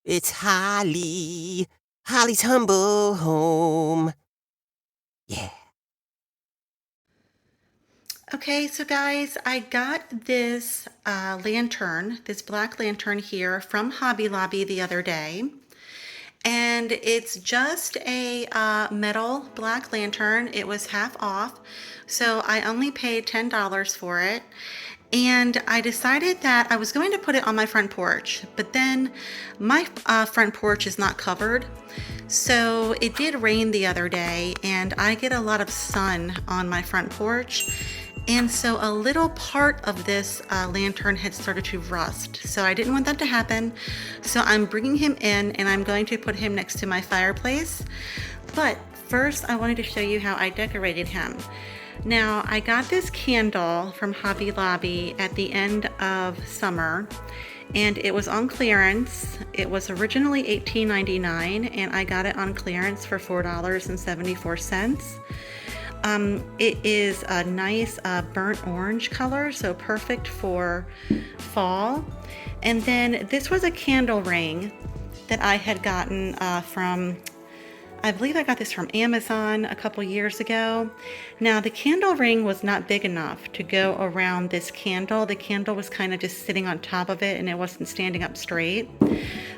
It's Holly. Holly's humble home. Yeah. Okay, so guys, I got this lantern, this black lantern here from Hobby Lobby the other day. And it's just a metal black lantern. It was half off, so I only paid $10 for it. And I decided that I was going to put it on my front porch, but then my front porch is not covered. So it did rain the other day, and I get a lot of sun on my front porch. And so a little part of this lantern had started to rust. So I didn't want that to happen. So I'm bringing him in and I'm going to put him next to my fireplace. But first I wanted to show you how I decorated him. Now I got this candle from Hobby Lobby at the end of summer and it was on clearance. It was originally $18.99 and I got it on clearance for $4.74. It is a nice burnt orange color, so perfect for fall. And then this was a candle ring that I had gotten I believe I got this from Amazon a couple years ago. Now the candle ring was not big enough to go around this candle. The candle was kind of just sitting on top of it and it wasn't standing up straight.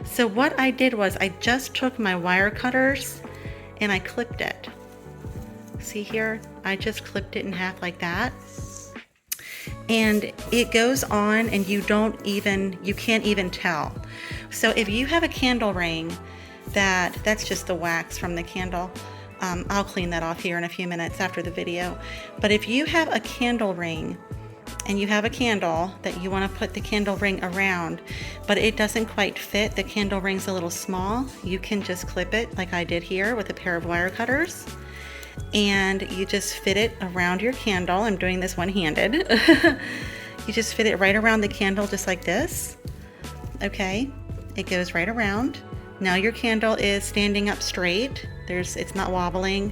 So what I did was I just took my wire cutters and I clipped it. See here, I just clipped it in half like that. And it goes on and you can't even tell. So if you have a candle ring that's just the wax from the candle. I'll clean that off here in a few minutes after the video. But if you have a candle ring and you have a candle that you want to put the candle ring around, but it doesn't quite fit, the candle ring's a little small, you can just clip it like I did here with a pair of wire cutters. And you just fit it around your candle. I'm doing this one-handed. You just fit it right around the candle just like this. Okay, it goes right around. Now your candle is standing up straight. It's not wobbling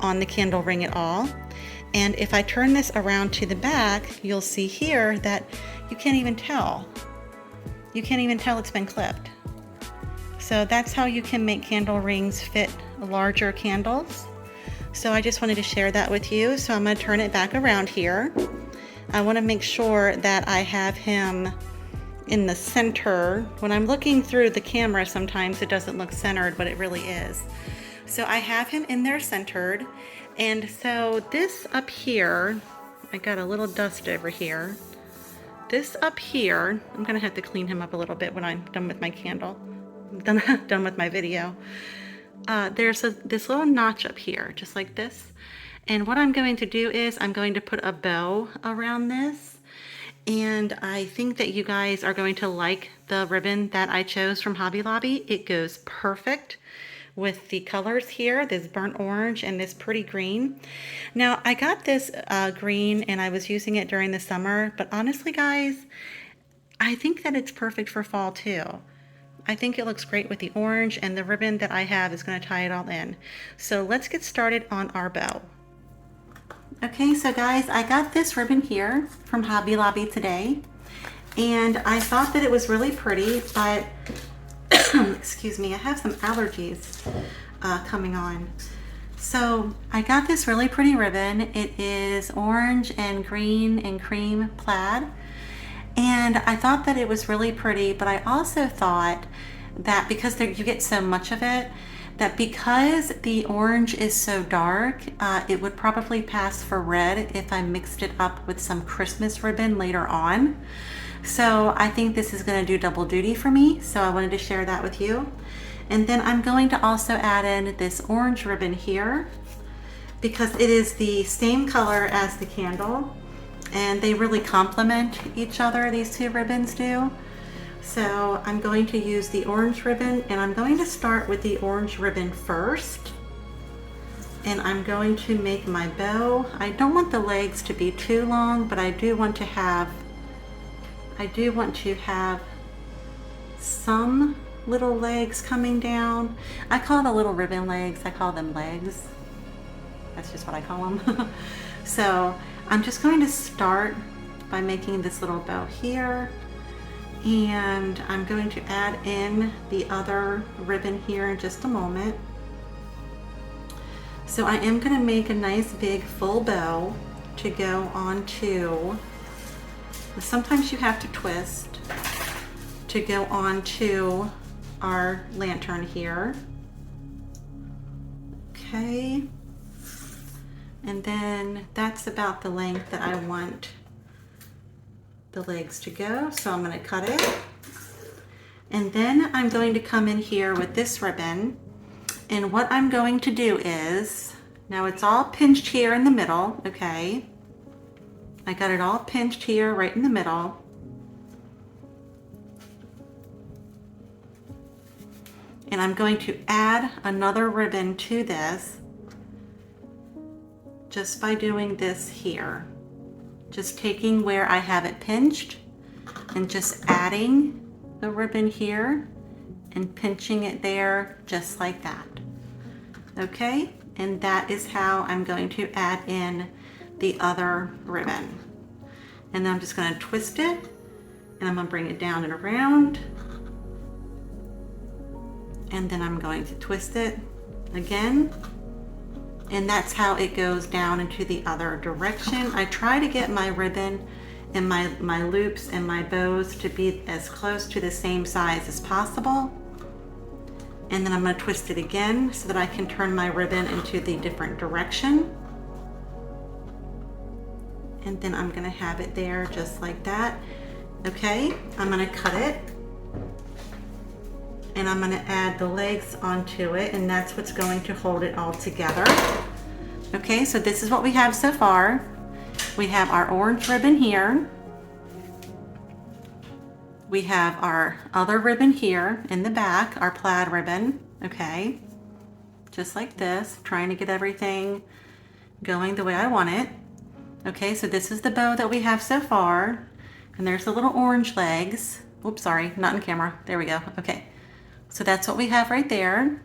on the candle ring at all. And if I turn this around to the back, you'll see here that you can't even tell. You can't even tell it's been clipped. So that's how you can make candle rings fit larger candles. So I just wanted to share that with you. So I'm going to turn it back around here. I want to make sure that I have him in the center. When I'm looking through the camera, sometimes it doesn't look centered, but it really is. So I have him in there centered. And so this up here, I got a little dust over here. This up here, I'm going to have to clean him up a little bit when I'm done with my candle. done with my video. There's this little notch up here, just like this. And what I'm going to do is I'm going to put a bow around this. And I think that you guys are going to like the ribbon that I chose from Hobby Lobby. It goes perfect with the colors here, this burnt orange and this pretty green. Now I got this green and I was using it during the summer, but honestly guys, I think that it's perfect for fall too. I think it looks great with the orange, and the ribbon that I have is going to tie it all in. So let's get started on our bow. Okay, so guys, I got this ribbon here from Hobby Lobby today, and I thought that it was really pretty, but excuse me, I have some allergies coming on. So I got this really pretty ribbon. It is orange and green and cream plaid. And I thought that it was really pretty, but I also thought that because you get so much of it, that because the orange is so dark, it would probably pass for red if I mixed it up with some Christmas ribbon later on. So I think this is going to do double duty for me, so I wanted to share that with you. And then I'm going to also add in this orange ribbon here because it is the same color as the candle. And they really complement each other, these two ribbons do. So I'm going to use the orange ribbon, and I'm going to start with the orange ribbon first. And I'm going to make my bow. I don't want the legs to be too long, but I do want to have some little legs coming down. I call the little ribbon legs, I call them legs. That's just what I call them. So I'm just going to start by making this little bow here, And I'm going to add in the other ribbon here in just a moment. So I am going to make a nice big full bow to go onto, sometimes you have to twist to go onto our lantern here. Okay. And then that's about the length that I want the legs to go. So I'm going to cut it. And then I'm going to come in here with this ribbon. And what I'm going to do is, now it's all pinched here in the middle, okay? I got it all pinched here right in the middle. And I'm going to add another ribbon to this just by doing this here. Just taking where I have it pinched and just adding the ribbon here and pinching it there just like that. Okay, and that is how I'm going to add in the other ribbon. And then I'm just going to twist it and I'm going to bring it down and around. And then I'm going to twist it again. And that's how it goes down into the other direction. I try to get my ribbon and my loops and my bows to be as close to the same size as possible. And then I'm going to twist it again so that I can turn my ribbon into the different direction. And then I'm going to have it there just like that. Okay, I'm going to cut it. And I'm going to add the legs onto it, and that's what's going to hold it all together. Okay, so this is what we have so far. We have our orange ribbon here. We have our other ribbon here in the back, our plaid ribbon, okay? Just like this, trying to get everything going the way I want it. Okay, so this is the bow that we have so far. And there's the little orange legs. Oops, sorry, not in camera. There we go, okay. So that's what we have right there.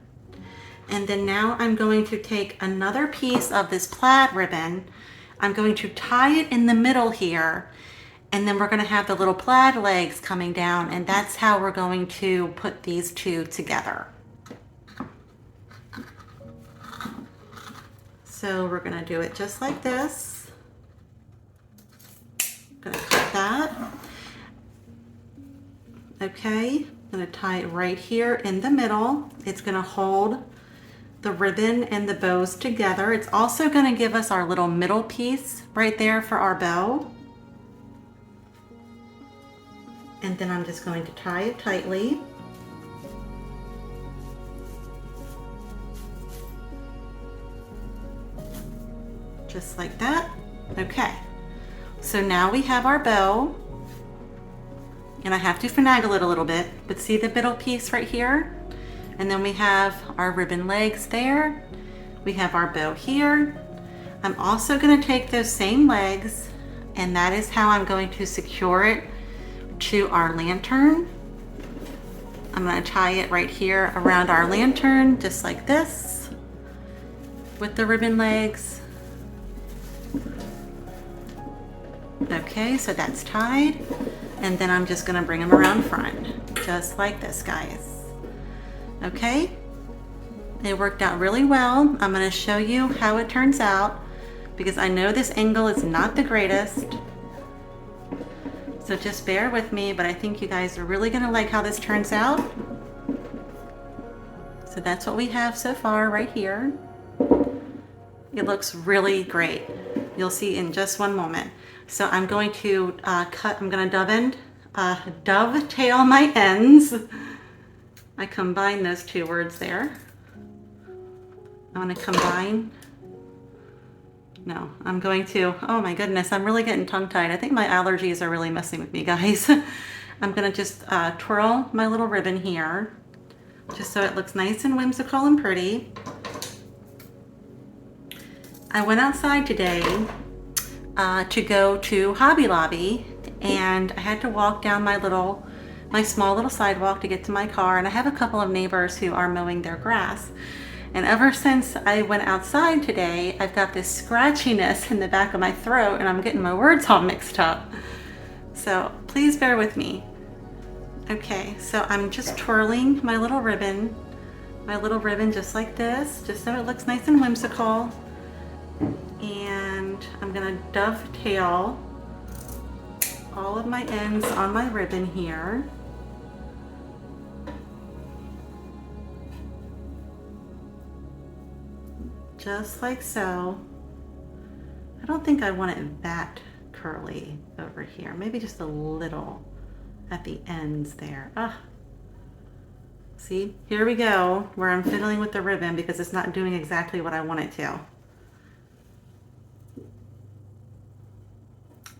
And then now I'm going to take another piece of this plaid ribbon. I'm going to tie it in the middle here. And then we're going to have the little plaid legs coming down. And that's how we're going to put these two together. So we're going to do it just like this. I'm going to cut that. Okay. I'm going to tie it right here in the middle. It's going to hold the ribbon and the bows together. It's also going to give us our little middle piece right there for our bow. And then I'm just going to tie it tightly. Just like that. Okay. So now we have our bow. And I have to finagle it a little bit, but see the middle piece right here? And then we have our ribbon legs there. We have our bow here. I'm also going to take those same legs, and that is how I'm going to secure it to our lantern. I'm going to tie it right here around our lantern, just like this, with the ribbon legs. Okay, so that's tied. And then I'm just going to bring them around front, just like this, guys. Okay, it worked out really well. I'm going to show you how it turns out because I know this angle is not the greatest. So just bear with me, but I think you guys are really going to like how this turns out. So that's what we have so far right here. It looks really great. You'll see in just one moment. So I'm going to I'm going to dovetail my ends. I combine those two words there. I'm going to combine. No, I'm going to, oh my goodness, I'm really getting tongue-tied. I think my allergies are really messing with me, guys. I'm going to just twirl my little ribbon here, just so it looks nice and whimsical and pretty. I went outside today to go to Hobby Lobby, and I had to walk down my small little sidewalk to get to my car, and I have a couple of neighbors who are mowing their grass. And ever since I went outside today, I've got this scratchiness in the back of my throat, and I'm getting my words all mixed up. So please bear with me. Okay, so I'm just twirling my little ribbon just like this, just so it looks nice and whimsical. And I'm gonna dovetail all of my ends on my ribbon here. Just like so. I don't think I want it that curly over here. Maybe just a little at the ends there. Ah. See, here we go, where I'm fiddling with the ribbon because it's not doing exactly what I want it to.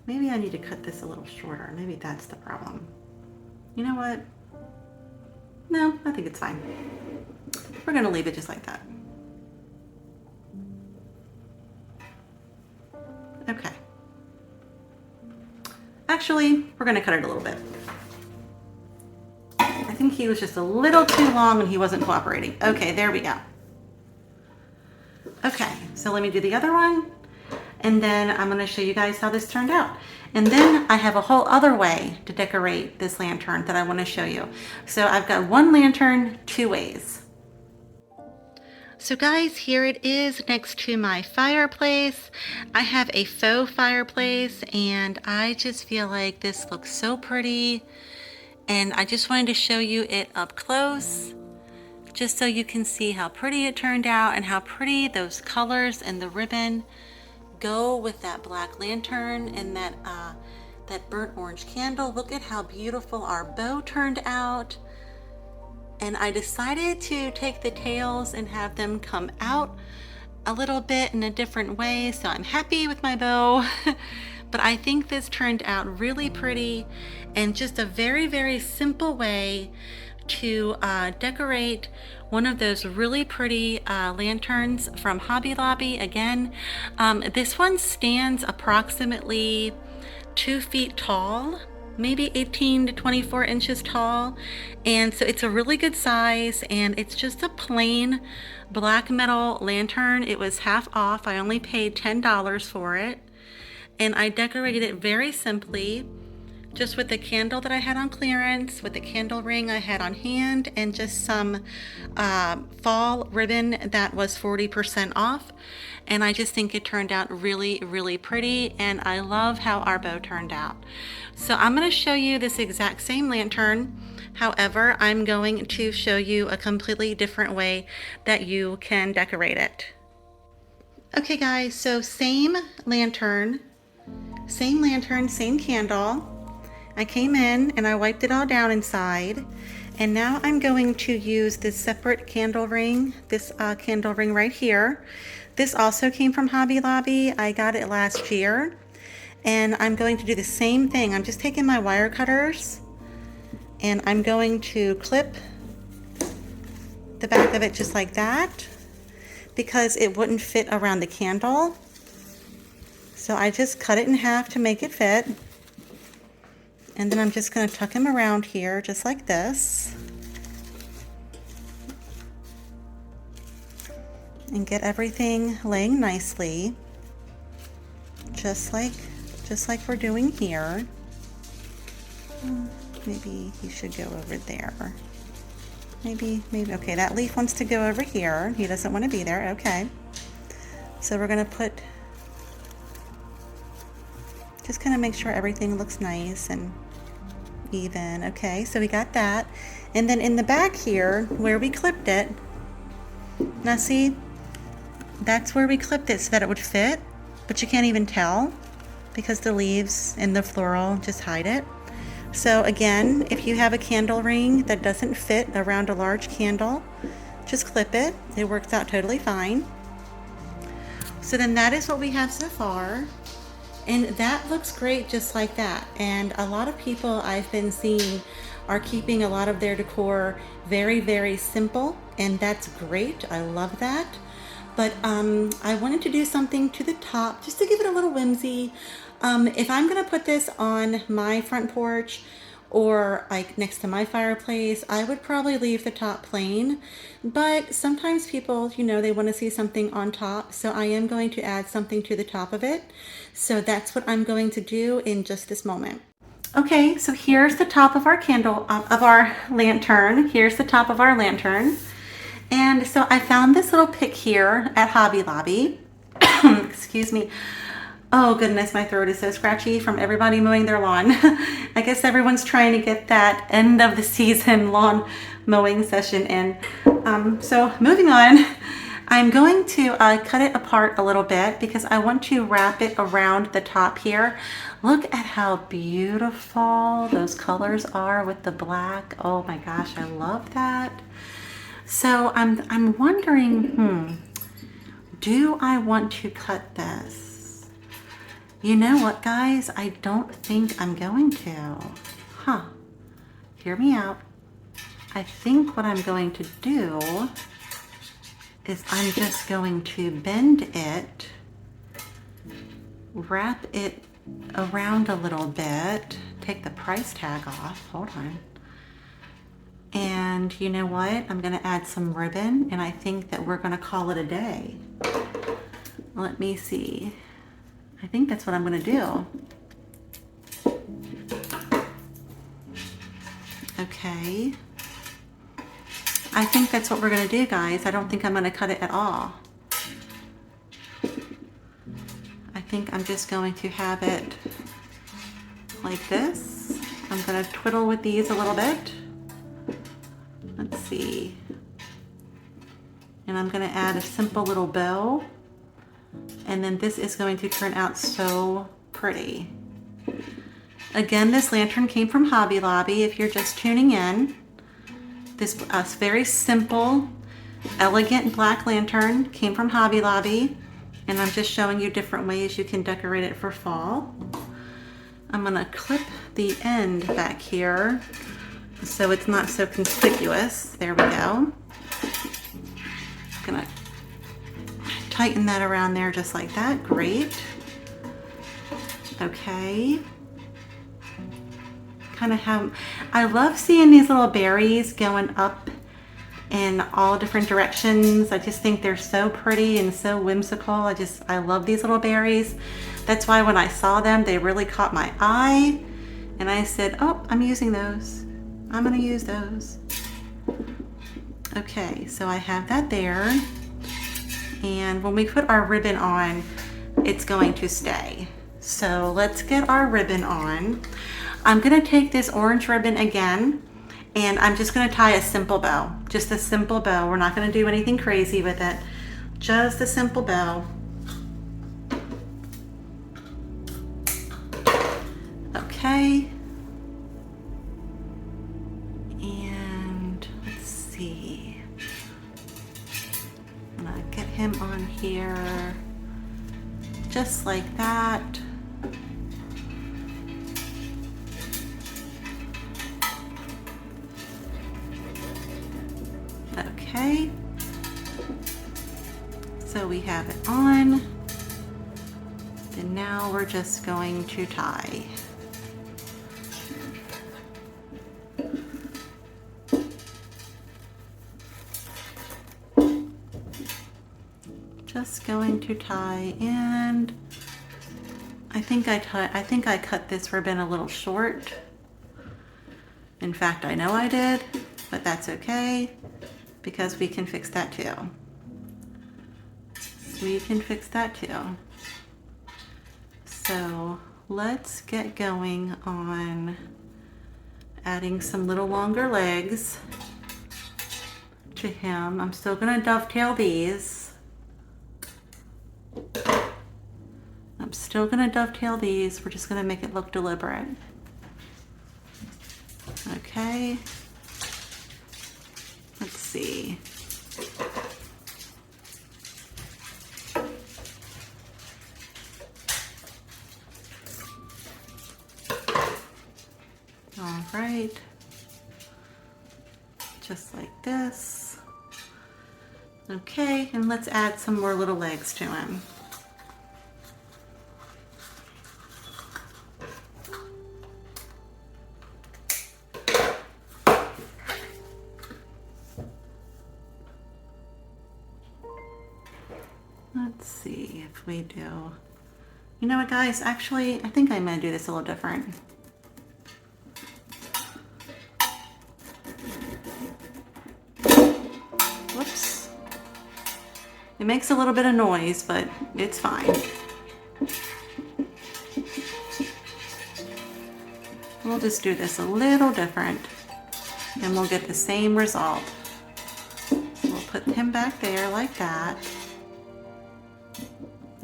Maybe I need to cut this a little shorter. Maybe that's the problem. You know what? No, I think it's fine. We're gonna leave it just like that. Okay. Actually, we're gonna cut it a little bit. I think he was just a little too long and he wasn't cooperating. Okay, there we go. Okay, so let me do the other one, and then I'm gonna show you guys how this turned out. And then I have a whole other way to decorate this lantern that I wanna show you. So I've got one lantern, two ways. So guys, here it is next to my fireplace. I have a faux fireplace and I just feel like this looks so pretty. And I just wanted to show you it up close, just so you can see how pretty it turned out and how pretty those colors and the ribbon go with that black lantern and that burnt orange candle. Look at how beautiful our bow turned out. And I decided to take the tails and have them come out a little bit in a different way, so I'm happy with my bow. But I think this turned out really pretty and just a very, very simple way to decorate one of those really pretty lanterns from Hobby Lobby. Again, this one stands approximately 2 feet tall, maybe 18 to 24 inches tall, and so it's a really good size, and it's just a plain black metal lantern. It was half off. I only paid $10 for it, and I decorated it very simply, just with the candle that I had on clearance, with the candle ring I had on hand, and just some fall ribbon that was 40% off. And I just think it turned out really, really pretty, and I love how our bow turned out. So I'm going to show you this exact same lantern. However, I'm going to show you a completely different way that you can decorate it. Okay guys, so same lantern, same candle. I came in and I wiped it all down inside, and now I'm going to use this separate candle ring, this candle ring right here. This also came from Hobby Lobby. I got it last year, and I'm going to do the same thing. I'm just taking my wire cutters and I'm going to clip the back of it just like that, because it wouldn't fit around the candle. So I just cut it in half to make it fit. And then I'm just going to tuck him around here just like this. And get everything laying nicely. Just like we're doing here. Maybe he should go over there. Maybe, okay, that leaf wants to go over here. He doesn't want to be there, okay. So we're going to put, just kind of make sure everything looks nice and even. Okay, so we got that. And then in the back here, where we clipped it, now see, that's where we clipped it so that it would fit, but you can't even tell because the leaves and the floral just hide it. So again, if you have a candle ring that doesn't fit around a large candle, just clip it. It works out totally fine. So then that is what we have so far. And that looks great just like that. And a lot of people I've been seeing are keeping a lot of their decor very, very simple. And that's great. I love that. But I wanted to do something to the top just to give it a little whimsy. If I'm going to put this on my front porch or like next to my fireplace, I would probably leave the top plain. But sometimes people, you know, they want to see something on top. So I am going to add something to the top of it. So that's what I'm going to do in just this moment. Okay, so here's the top of our candle, of our lantern. Here's the top of our lantern. And so I found this little pick here at Hobby Lobby. Excuse me. Oh goodness, my throat is so scratchy from everybody mowing their lawn. I guess everyone's trying to get that end of the season lawn mowing session in. So moving on, I'm going to cut it apart a little bit because I want to wrap it around the top here. Look at how beautiful those colors are with the black. Oh my gosh, I love that. So I'm wondering, do I want to cut this? You know what, guys? I don't think I'm going to. Huh. Hear me out. I think what I'm going to do is I'm just going to bend it, wrap it around a little bit, take the price tag off. Hold on. And you know what? I'm going to add some ribbon, and I think that we're going to call it a day. Let me see. I think that's what I'm going to do. Okay. I think that's what we're going to do, guys. I don't think I'm going to cut it at all. I think I'm just going to have it like this. I'm going to twiddle with these a little bit. Let's see. And I'm going to add a simple little bow. And then this is going to turn out so pretty. Again, this lantern came from Hobby Lobby if you're just tuning in. This very simple, elegant black lantern came from Hobby Lobby. And I'm just showing you different ways you can decorate it for fall. I'm going to clip the end back here so it's not so conspicuous. There we go. I'm going to tighten that around there just like that. Great. Okay. Kind of have, I love seeing these little berries going up in all different directions. I just think they're so pretty and so whimsical. I love these little berries. That's why when I saw them, they really caught my eye. And I said, oh, I'm using those. I'm gonna use those. Okay, so I have that there. And when we put our ribbon on, it's going to stay. So let's get our ribbon on. I'm gonna take this orange ribbon again, and I'm just gonna tie a simple bow, just a simple bow. We're not gonna do anything crazy with it, just a simple bow. Okay. And let's see. I'm gonna get him on here, just like that. Okay, so we have it on, and now we're just going to tie. Just going to tie, and I think I cut this ribbon a little short. In fact, I know I did, but that's okay, because we can fix that too. We can fix that too. So let's get going on adding some little longer legs to him. I'm still gonna dovetail these. I'm still gonna dovetail these. We're just gonna make it look deliberate. Okay. Let's see. All right. Just like this. Okay, and let's add some more little legs to him. Let's see if we do. You know what, guys? Actually, I think I'm going to do this a little different. Whoops. It makes a little bit of noise, but it's fine. We'll just do this a little different and we'll get the same result. So we'll put him back there like that.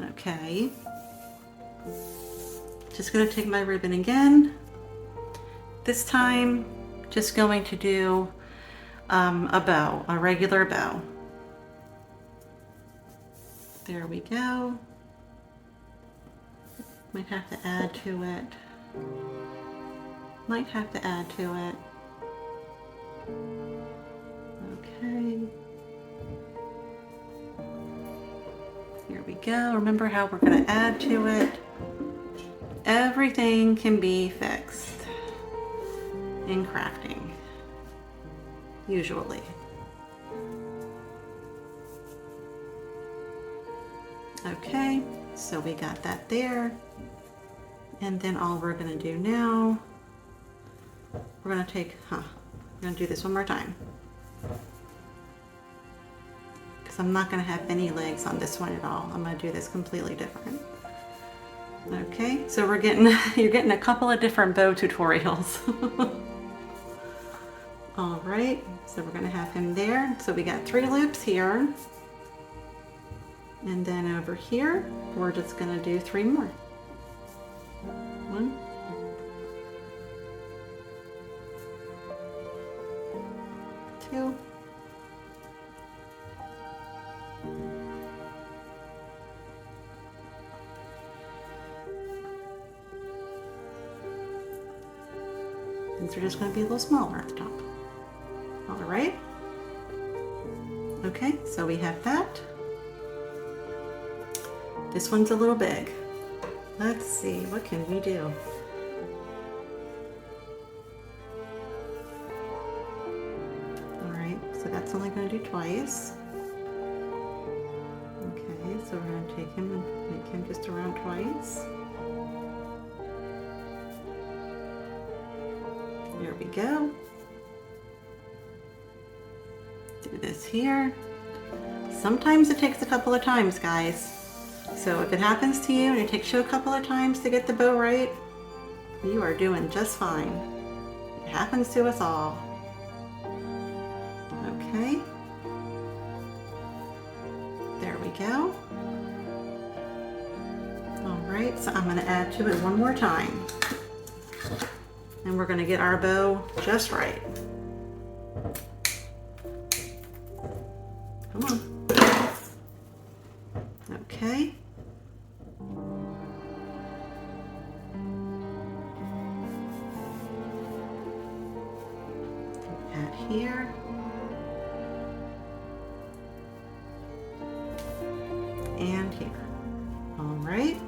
Okay. Just going to take my ribbon again. This time, just going to do a bow, a regular bow. There we go. Might have to add to it. Might have to add to it. Okay. Here we go. Remember how we're going to add to it. Everything can be fixed in crafting, usually. Okay, so we got that there. And then all we're going to do now, we're going to take, we're going to do this one more time. Because I'm not going to have any legs on this one at all. I'm going to do this completely different. Okay, so you're getting a couple of different bow tutorials. All right, so we're gonna have him there. So we got 3 loops here. And then over here, we're just gonna do 3 more. 1, 2, these are just going to be a little smaller at the top. All right. Okay, so we have that. This one's a little big. Let's see, what can we do? All right, so that's only going to do twice. Okay, so we're going to take him and make him just around twice. There we go. Do this here. Sometimes it takes a couple of times, guys. So if it happens to you and it takes you a couple of times to get the bow right, you are doing just fine. It happens to us all. Okay. There we go. All right, so I'm going to add to it one more time. And we're going to get our bow just right. Come on. Okay. Add here. And here. All right.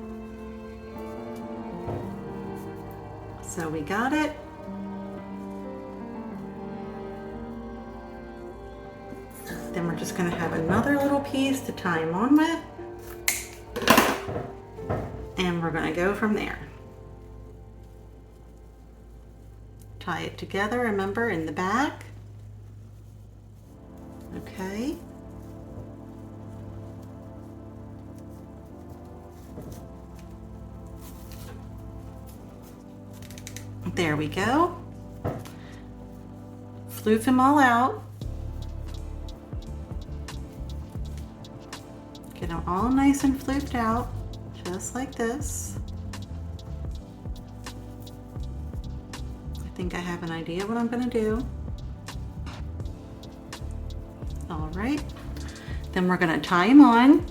So we got it. Then we're just going to have another little piece to tie him on with. And we're going to go from there. Tie it together, remember, in the back. Okay. There we go. Floof them all out. Get them all nice and floofed out, just like this. I think I have an idea what I'm going to do. All right. Then we're going to tie them on.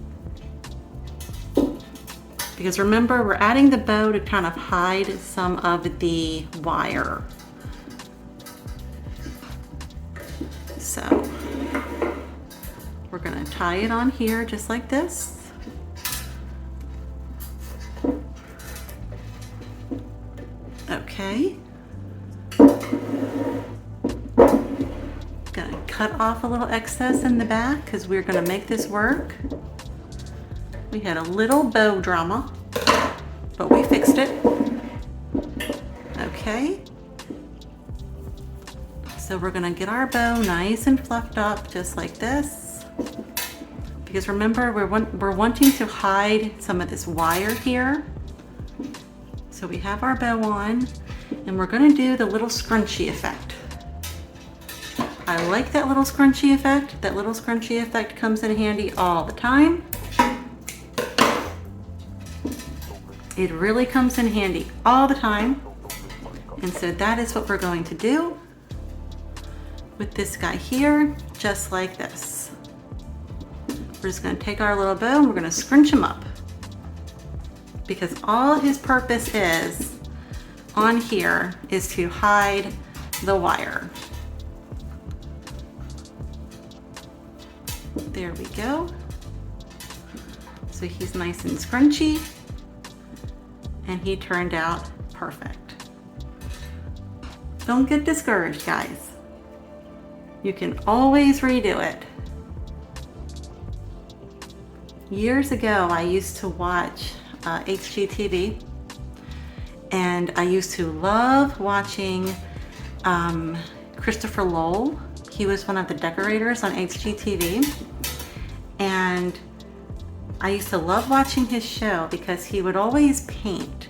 Because remember, we're adding the bow to kind of hide some of the wire. So we're going to tie it on here just like this. Okay. Gonna cut off a little excess in the back because we're going to make this work. We had a little bow drama, but we fixed it. Okay. So we're gonna get our bow nice and fluffed up just like this. Because remember, we're wanting to hide some of this wire here. So we have our bow on, and we're gonna do the little scrunchy effect. I like that little scrunchy effect. That little scrunchy effect comes in handy all the time. It really comes in handy all the time. And so that is what we're going to do with this guy here, just like this. We're just gonna take our little bow and we're gonna scrunch him up, because all his purpose is on here is to hide the wire. There we go. So he's nice and scrunchy, and he turned out perfect. Don't get discouraged, guys. You can always redo it. Years ago, I used to watch HGTV, and I used to love watching Christopher Lowell. He was one of the decorators on HGTV, and I used to love watching his show because he would always paint,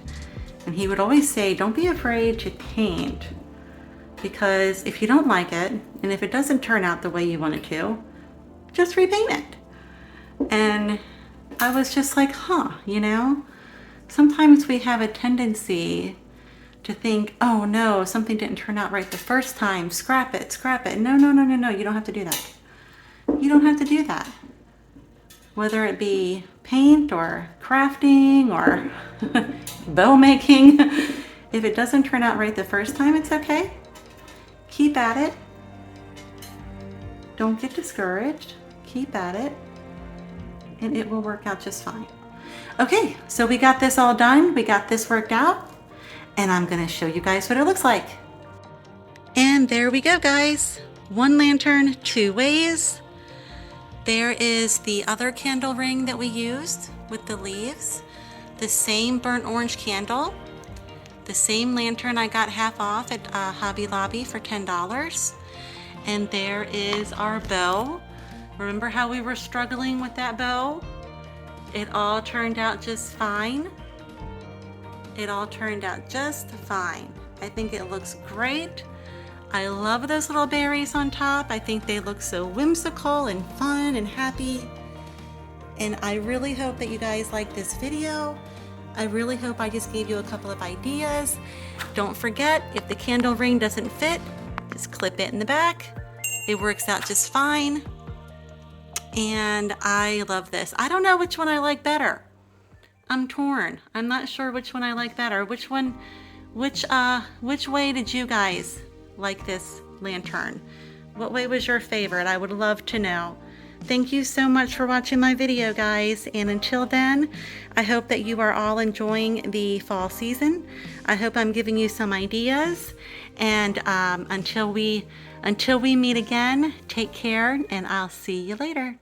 and he would always say, don't be afraid to paint, because if you don't like it, and if it doesn't turn out the way you want it to, just repaint it. And I was just like, huh, you know, sometimes we have a tendency to think, oh no, something didn't turn out right the first time, scrap it, scrap it. No, no, no, no, no, you don't have to do that. You don't have to do that. Whether it be paint or crafting or bow making, if it doesn't turn out right the first time, it's okay. Keep at it. Don't get discouraged. Keep at it, and it will work out just fine. Okay, so we got this all done. We got this worked out, and I'm gonna show you guys what it looks like. And there we go, guys. One lantern, two ways. There is the other candle ring that we used with the leaves. The same burnt orange candle. The same lantern I got half off at Hobby Lobby for $10. And there is our bow. Remember how we were struggling with that bow? It all turned out just fine. It all turned out just fine. I think it looks great. I love those little berries on top. I think they look so whimsical and fun and happy. And I really hope that you guys like this video. I really hope I just gave you a couple of ideas. Don't forget, if the candle ring doesn't fit, just clip it in the back. It works out just fine. And I love this. I don't know which one I like better. I'm torn. I'm not sure which one I like better. Which way did you guys like this lantern? What way was your favorite? I would love to know. Thank you so much for watching my video, guys. And until then, I hope that you are all enjoying the fall season. I hope I'm giving you some ideas. And until we meet again, take care, and I'll see you later.